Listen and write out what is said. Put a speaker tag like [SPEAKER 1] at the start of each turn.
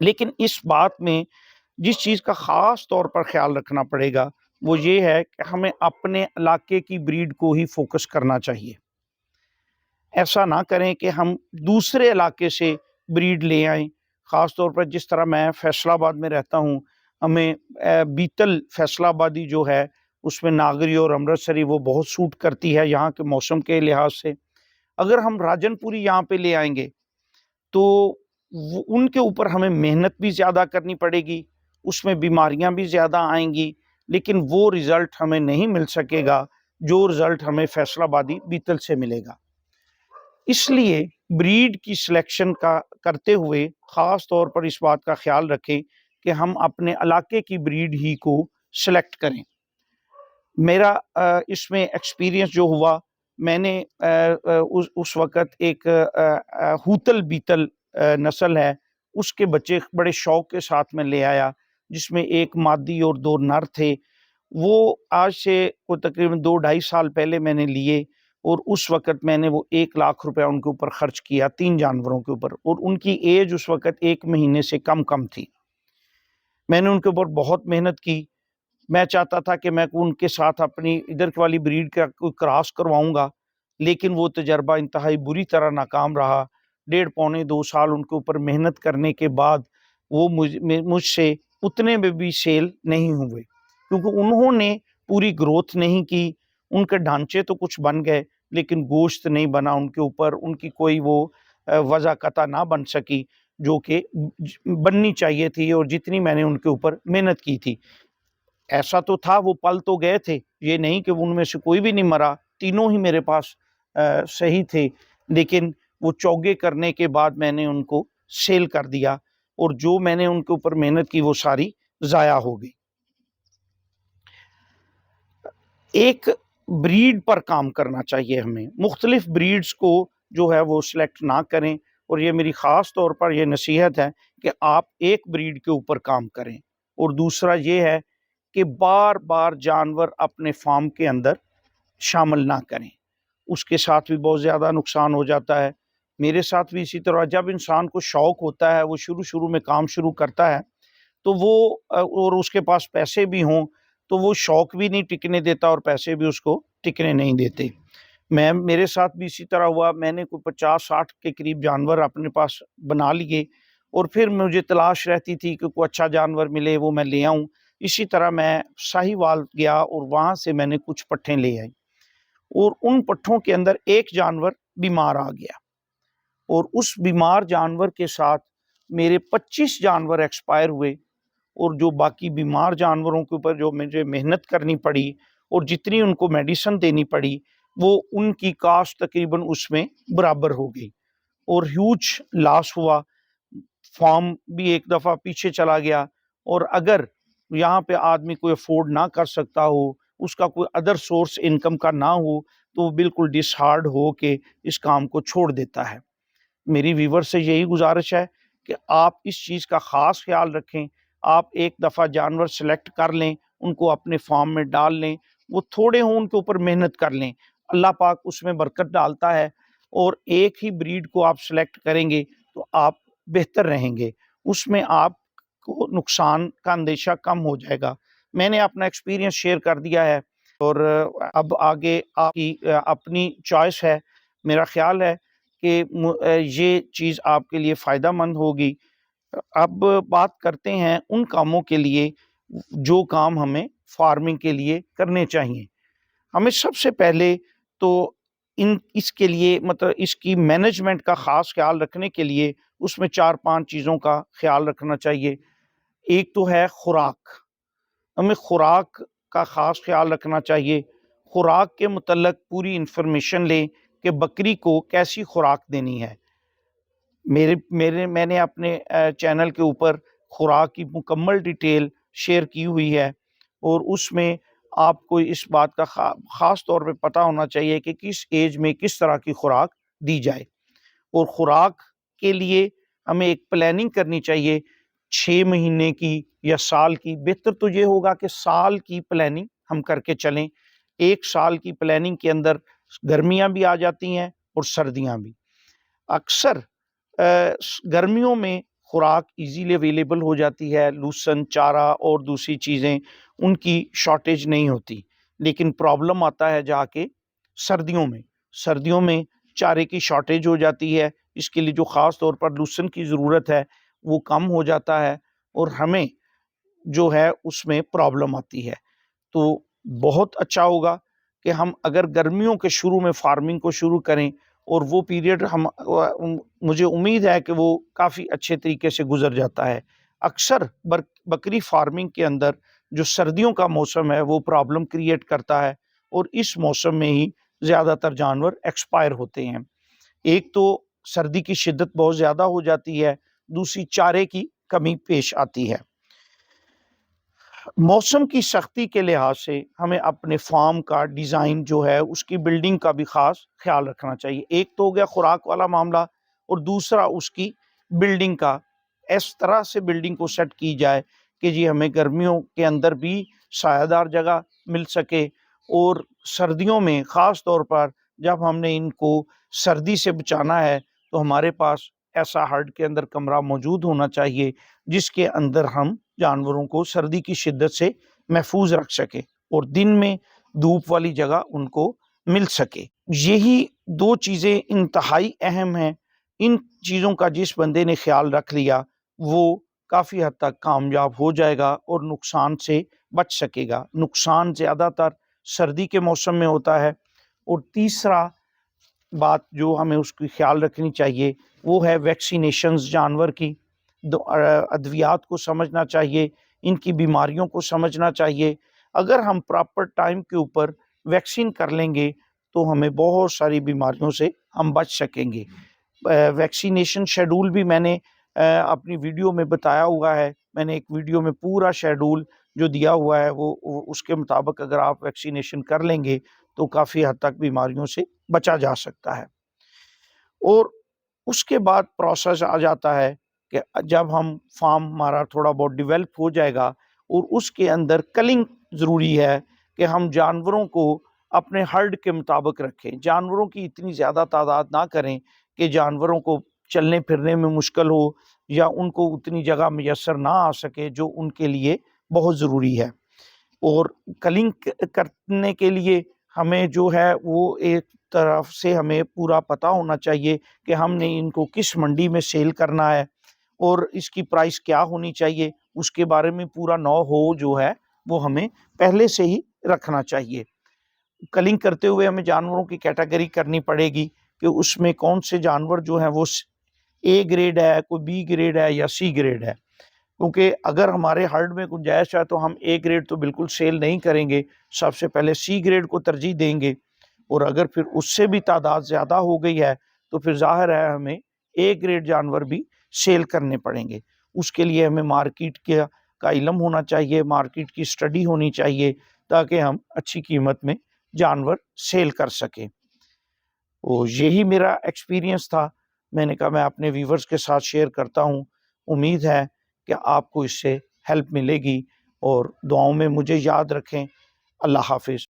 [SPEAKER 1] لیکن اس بات میں جس چیز کا خاص طور پر خیال رکھنا پڑے گا وہ یہ ہے کہ ہمیں اپنے علاقے کی بریڈ کو ہی فوکس کرنا چاہیے. ایسا نہ کریں کہ ہم دوسرے علاقے سے بریڈ لے آئیں. خاص طور پر جس طرح میں فیصل آباد میں رہتا ہوں، ہمیں بیتل فیصل آبادی جو ہے اس میں ناگری اور امرتسری وہ بہت سوٹ کرتی ہے یہاں کے موسم کے لحاظ سے. اگر ہم راجن پوری یہاں پہ لے آئیں گے تو ان کے اوپر ہمیں محنت بھی زیادہ کرنی پڑے گی، اس میں بیماریاں بھی زیادہ آئیں گی، لیکن وہ رزلٹ ہمیں نہیں مل سکے گا جو رزلٹ ہمیں فیصل آبادی بیتل سے ملے گا. اس لیے بریڈ کی سلیکشن کا کرتے ہوئے خاص طور پر اس بات کا خیال رکھیں کہ ہم اپنے علاقے کی بریڈ ہی کو سلیکٹ کریں. میرا اس میں ایکسپیرینس جو ہوا، میں نے اس وقت ایک ہوتل بیتل نسل ہے اس کے بچے بڑے شوق کے ساتھ میں لے آیا، جس میں ایک مادی اور 2 نر تھے. وہ آج سے کوئی تقریباً 2-2.5 سال پہلے میں نے لیے، اور اس وقت میں نے وہ 1 لاکھ روپے ان کے اوپر خرچ کیا 3 جانوروں کے اوپر، اور ان کی ایج اس وقت 1 مہینے سے کم تھی. میں نے ان کے اوپر بہت محنت کی. میں چاہتا تھا کہ میں ان کے ساتھ اپنی ادھر والی بریڈ کا کوئی کراس کرواؤں گا، لیکن وہ تجربہ انتہائی بری طرح ناکام رہا. 1.5 پونے 2 سال ان کے اوپر محنت کرنے کے بعد وہ مجھ سے اتنے میں بھی سیل نہیں ہوئے، کیونکہ انہوں نے پوری گروتھ نہیں کی. ان کے ڈھانچے تو کچھ بن گئے لیکن گوشت نہیں بنا ان کے اوپر، ان کی کوئی وہ وضع قطع نہ بن سکی جو کہ بننی چاہیے تھی اور جتنی میں نے ان کے اوپر محنت کی تھی. ایسا تو تھا وہ پل تو گئے تھے، یہ نہیں کہ ان میں سے کوئی بھی نہیں مرا، تینوں ہی میرے پاس صحیح تھے، لیکن وہ چوگے کرنے کے بعد میں نے ان کو سیل کر دیا اور جو میں نے ان کے اوپر محنت کی وہ ساری ضائع ہو گئی. ایک بریڈ پر کام کرنا چاہیے، ہمیں مختلف بریڈز کو جو ہے وہ سلیکٹ نہ کریں، اور یہ میری خاص طور پر یہ نصیحت ہے کہ آپ ایک بریڈ کے اوپر کام کریں. اور دوسرا یہ ہے کہ بار بار جانور اپنے فارم کے اندر شامل نہ کریں، اس کے ساتھ بھی بہت زیادہ نقصان ہو جاتا ہے. میرے ساتھ بھی اسی طرح، جب انسان کو شوق ہوتا ہے، وہ شروع میں کام شروع کرتا ہے تو وہ اور اس کے پاس پیسے بھی ہوں تو وہ شوق بھی نہیں ٹکنے دیتا اور پیسے بھی اس کو ٹکنے نہیں دیتے. میرے ساتھ بھی اسی طرح ہوا. میں نے کوئی 50-60 کے قریب جانور اپنے پاس بنا لیے، اور پھر مجھے تلاش رہتی تھی کہ کوئی اچھا جانور ملے وہ میں لے آؤں. اسی طرح میں ساہیوال گیا اور وہاں سے میں نے کچھ پٹھیں لے آئی، اور ان پٹھوں کے اندر ایک جانور بیمار آ گیا، اور اس بیمار جانور کے ساتھ میرے 25 جانور ایکسپائر ہوئے. اور جو باقی بیمار جانوروں کے اوپر جو مجھے محنت کرنی پڑی اور جتنی ان کو میڈیسن دینی پڑی، وہ ان کی کاسٹ تقریباً اس میں برابر ہو گئی، اور ہیوج لاس ہوا. فارم بھی ایک دفعہ پیچھے چلا گیا، اور اگر یہاں پہ آدمی کوئی افورڈ نہ کر سکتا ہو، اس کا کوئی ادر سورس انکم کا نہ ہو، تو وہ بالکل ڈس ہارڈ ہو کے اس کام کو چھوڑ دیتا ہے. میری ویور سے یہی گزارش ہے کہ آپ اس چیز کا خاص خیال رکھیں. آپ ایک دفعہ جانور سلیکٹ کر لیں، ان کو اپنے فارم میں ڈال لیں، وہ تھوڑے ہوں ان کے اوپر محنت کر لیں، اللہ پاک اس میں برکت ڈالتا ہے. اور ایک ہی بریڈ کو آپ سلیکٹ کریں گے تو آپ بہتر رہیں گے، اس میں آپ کو نقصان کا اندیشہ کم ہو جائے گا. میں نے اپنا ایکسپیرینس شیئر کر دیا ہے، اور اب آگے آپ کی اپنی چوائس ہے. میرا خیال ہے کہ یہ چیز آپ کے لیے فائدہ مند ہوگی. اب بات کرتے ہیں ان کاموں کے لیے جو کام ہمیں فارمنگ کے لیے کرنے چاہیے. ہمیں سب سے پہلے تو اس کے لیے مطلب اس کی مینجمنٹ کا خاص خیال رکھنے کے لیے اس میں 4-5 چیزوں کا خیال رکھنا چاہیے. ایک تو ہے خوراک. ہمیں خوراک کا خاص خیال رکھنا چاہیے. خوراک کے متعلق پوری انفارمیشن لیں کہ بکری کو کیسی خوراک دینی ہے. میں نے اپنے چینل کے اوپر خوراک کی مکمل ڈیٹیل شیئر کی ہوئی ہے، اور اس میں آپ کو اس بات کا خاص طور پہ پتہ ہونا چاہیے کہ کس ایج میں کس طرح کی خوراک دی جائے. اور خوراک کے لیے ہمیں ایک پلاننگ کرنی چاہیے 6 مہینے کی یا سال کی. بہتر تو یہ ہوگا کہ سال کی پلاننگ ہم کر کے چلیں. 1 سال کی پلاننگ کے اندر گرمیاں بھی آ جاتی ہیں اور سردیاں بھی. اکثر گرمیوں میں خوراک ایزیلی اویلیبل ہو جاتی ہے، لوسن، چارہ اور دوسری چیزیں ان کی شارٹیج نہیں ہوتی، لیکن پرابلم آتا ہے جا کے سردیوں میں چارے کی شارٹیج ہو جاتی ہے، اس کے لیے جو خاص طور پر لوسن کی ضرورت ہے وہ کم ہو جاتا ہے اور ہمیں جو ہے اس میں پرابلم آتی ہے۔ تو بہت اچھا ہوگا کہ ہم اگر گرمیوں کے شروع میں فارمنگ کو شروع کریں اور وہ پیریڈ مجھے امید ہے کہ وہ کافی اچھے طریقے سے گزر جاتا ہے۔ اکثر بکری فارمنگ کے اندر جو سردیوں کا موسم ہے وہ پرابلم کریٹ کرتا ہے اور اس موسم میں ہی زیادہ تر جانور ایکسپائر ہوتے ہیں۔ ایک تو سردی کی شدت بہت زیادہ ہو جاتی ہے، دوسری چارے کی کمی پیش آتی ہے۔ موسم کی سختی کے لحاظ سے ہمیں اپنے فارم کا ڈیزائن جو ہے اس کی بلڈنگ کا بھی خاص خیال رکھنا چاہیے۔ ایک تو ہو گیا خوراک والا معاملہ اور دوسرا اس کی بلڈنگ کا، اس طرح سے بلڈنگ کو سیٹ کی جائے کہ جی ہمیں گرمیوں کے اندر بھی سایہ دار جگہ مل سکے اور سردیوں میں خاص طور پر جب ہم نے ان کو سردی سے بچانا ہے تو ہمارے پاس ایسا ہرڈ کے اندر کمرہ موجود ہونا چاہیے جس کے اندر ہم جانوروں کو سردی کی شدت سے محفوظ رکھ سکے اور دن میں دھوپ والی جگہ ان کو مل سکے۔ یہی دو چیزیں انتہائی اہم ہیں۔ ان چیزوں کا جس بندے نے خیال رکھ لیا وہ کافی حد تک کامیاب ہو جائے گا اور نقصان سے بچ سکے گا۔ نقصان زیادہ تر سردی کے موسم میں ہوتا ہے۔ اور تیسرا بات جو ہمیں اس کی خیال رکھنی چاہیے وہ ہے ویکسینیشنز جانور کی، ادویات کو سمجھنا چاہیے، ان کی بیماریوں کو سمجھنا چاہیے۔ اگر ہم پراپر ٹائم کے اوپر ویکسین کر لیں گے تو ہمیں بہت ساری بیماریوں سے ہم بچ سکیں گے۔ ویکسینیشن شیڈول بھی میں نے اپنی ویڈیو میں بتایا ہوا ہے، میں نے ایک ویڈیو میں پورا شیڈول جو دیا ہوا ہے وہ اس کے مطابق اگر آپ ویکسینیشن کر لیں گے تو کافی حد تک بیماریوں سے بچا جا سکتا ہے۔ اور اس کے بعد پروسیس آ جاتا ہے کہ جب ہم فارم ہمارا تھوڑا بہت ڈیولپ ہو جائے گا اور اس کے اندر کلنگ ضروری ہے کہ ہم جانوروں کو اپنے ہرڈ کے مطابق رکھیں، جانوروں کی اتنی زیادہ تعداد نہ کریں کہ جانوروں کو چلنے پھرنے میں مشکل ہو یا ان کو اتنی جگہ میسر نہ آ سکے جو ان کے لیے بہت ضروری ہے۔ اور کلنگ کرنے کے لیے ہمیں جو ہے وہ ایک طرف سے ہمیں پورا پتہ ہونا چاہیے کہ ہم نے ان کو کس منڈی میں سیل کرنا ہے اور اس کی پرائس کیا ہونی چاہیے، اس کے بارے میں پورا نو ہو جو ہے وہ ہمیں پہلے سے ہی رکھنا چاہیے۔ کلنگ کرتے ہوئے ہمیں جانوروں کی کیٹیگری کرنی پڑے گی کہ اس میں کون سے جانور جو ہیں وہ اے گریڈ ہے، کوئی بی گریڈ ہے یا سی گریڈ ہے، کیونکہ اگر ہمارے ہرڈ میں گنجائش ہے تو ہم اے گریڈ تو بالکل سیل نہیں کریں گے، سب سے پہلے سی گریڈ کو ترجیح دیں گے، اور اگر پھر اس سے بھی تعداد زیادہ ہو گئی ہے تو پھر ظاہر ہے ہمیں اے گریڈ جانور بھی سیل کرنے پڑیں گے۔ اس کے لیے ہمیں مارکیٹ کا علم ہونا چاہیے، مارکیٹ کی سٹڈی ہونی چاہیے تاکہ ہم اچھی قیمت میں جانور سیل کر سکیں۔ یہی میرا ایکسپیرینس تھا، میں نے کہا میں اپنے ویورز کے ساتھ شیئر کرتا ہوں۔ امید ہے کہ آپ کو اس سے ہیلپ ملے گی اور دعاؤں میں مجھے یاد رکھیں۔ اللہ حافظ۔